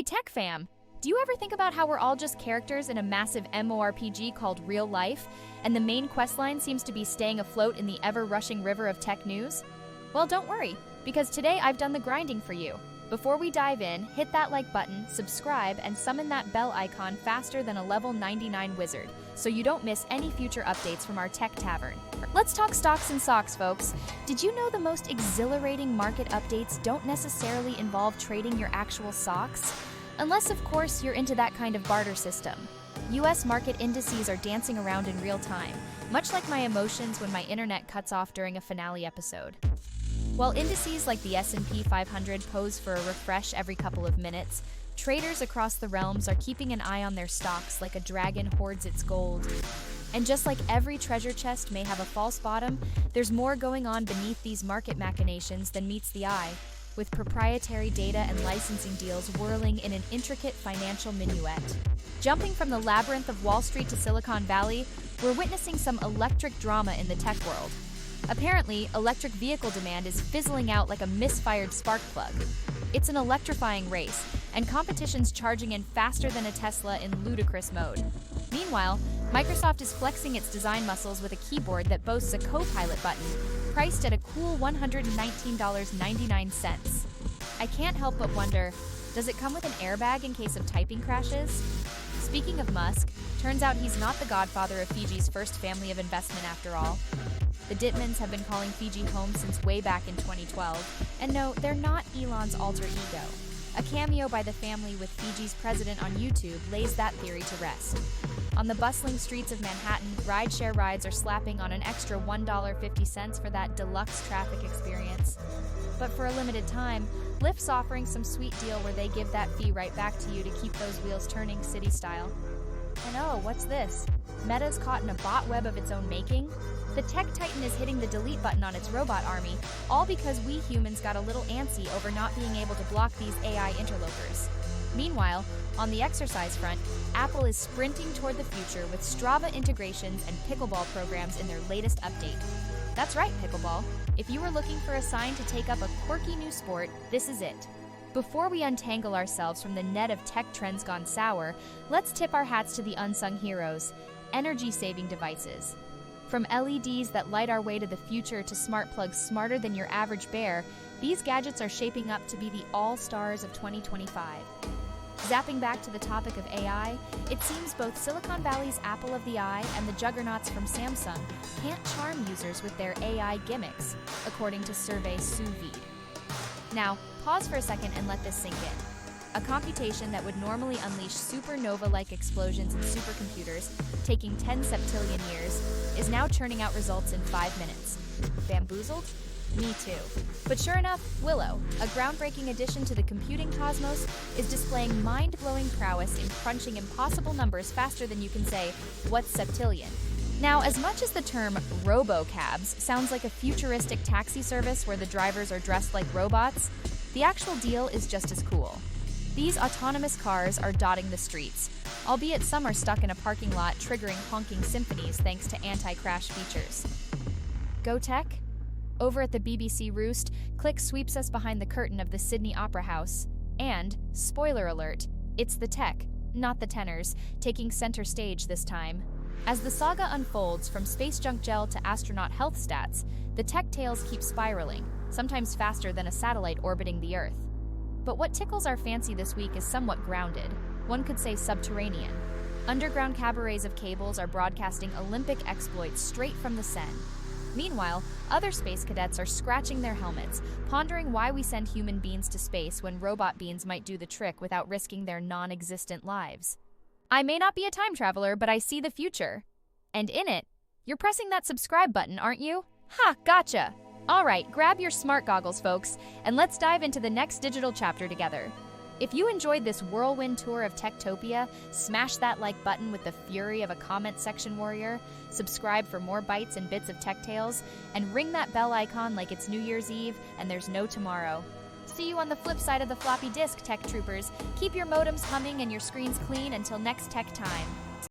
Hey Tech Fam! Do you ever think about how we're all just characters in a massive MMORPG called Real Life, and the main questline seems to be staying afloat in the ever-rushing river of tech news? Well, don't worry, because today I've done the grinding for you. Before we dive in, hit that like button, subscribe, and summon that bell icon faster than a level 99 wizard, so you don't miss any future updates from our tech tavern. Let's talk stocks and socks, folks. Did you know the most exhilarating market updates don't necessarily involve trading your actual socks? Unless, of course, you're into that kind of barter system. US market indices are dancing around in real time, much like my emotions when my internet cuts off during a finale episode. While indices like the S&P 500 pose for a refresh every couple of minutes, traders across the realms are keeping an eye on their stocks like a dragon hoards its gold. And just like every treasure chest may have a false bottom, there's more going on beneath these market machinations than meets the eye, with proprietary data and licensing deals whirling in an intricate financial minuet. Jumping from the labyrinth of Wall Street to Silicon Valley, we're witnessing some electric drama in the tech world. Apparently, electric vehicle demand is fizzling out like a misfired spark plug. It's an electrifying race, and competition's charging in faster than a Tesla in ludicrous mode. Meanwhile, Microsoft is flexing its design muscles with a keyboard that boasts a co-pilot button, priced at a cool $119.99. I can't help but wonder, does it come with an airbag in case of typing crashes? Speaking of Musk, turns out he's not the godfather of Fiji's first family of investment after all. The Ditmans have been calling Fiji home since way back in 2012, and no, they're not Elon's alter ego. A cameo by the family with Fiji's president on YouTube lays that theory to rest. On the bustling streets of Manhattan, rideshare rides are slapping on an extra $1.50 for that deluxe traffic experience. But for a limited time, Lyft's offering some sweet deal where they give that fee right back to you to keep those wheels turning city style. And oh, what's this? Meta's caught in a bot web of its own making? The tech titan is hitting the delete button on its robot army, all because we humans got a little antsy over not being able to block these AI interlopers. Meanwhile, on the exercise front, Apple is sprinting toward the future with Strava integrations and pickleball programs in their latest update. That's right, pickleball. If you were looking for a sign to take up a quirky new sport, this is it. Before we untangle ourselves from the net of tech trends gone sour, let's tip our hats to the unsung heroes, energy-saving devices. From LEDs that light our way to the future to smart plugs smarter than your average bear, these gadgets are shaping up to be the all-stars of 2025. Zapping back to the topic of AI, it seems both Silicon Valley's apple of the eye and the juggernauts from Samsung can't charm users with their AI gimmicks, according to survey sous vide. Now, pause for a second and let this sink in. A computation that would normally unleash supernova-like explosions in supercomputers, taking 10 septillion years, is now churning out results in 5 minutes. Bamboozled? Me too. But sure enough, Willow, a groundbreaking addition to the computing cosmos, is displaying mind-blowing prowess in crunching impossible numbers faster than you can say, what's septillion? Now, as much as the term robocabs sounds like a futuristic taxi service where the drivers are dressed like robots, the actual deal is just as cool. These autonomous cars are dotting the streets, albeit some are stuck in a parking lot triggering honking symphonies thanks to anti-crash features. Go tech? Over at the BBC Roost, Click sweeps us behind the curtain of the Sydney Opera House, and, spoiler alert, it's the tech, not the tenors, taking center stage this time. As the saga unfolds from space junk gel to astronaut health stats, the tech tales keep spiraling, sometimes faster than a satellite orbiting the Earth. But what tickles our fancy this week is somewhat grounded, one could say subterranean. Underground cabarets of cables are broadcasting Olympic exploits straight from the Seine. Meanwhile, other space cadets are scratching their helmets, pondering why we send human beings to space when robot beings might do the trick without risking their non-existent lives. I may not be a time traveler, but I see the future. And in it, you're pressing that subscribe button, aren't you? Ha, gotcha! Alright, grab your smart goggles, folks, and let's dive into the next digital chapter together. If you enjoyed this whirlwind tour of Techtopia, smash that like button with the fury of a comment section warrior, subscribe for more bites and bits of tech tales, and ring that bell icon like it's New Year's Eve and there's no tomorrow. See you on the flip side of the floppy disk, tech troopers. Keep your modems humming and your screens clean until next tech time.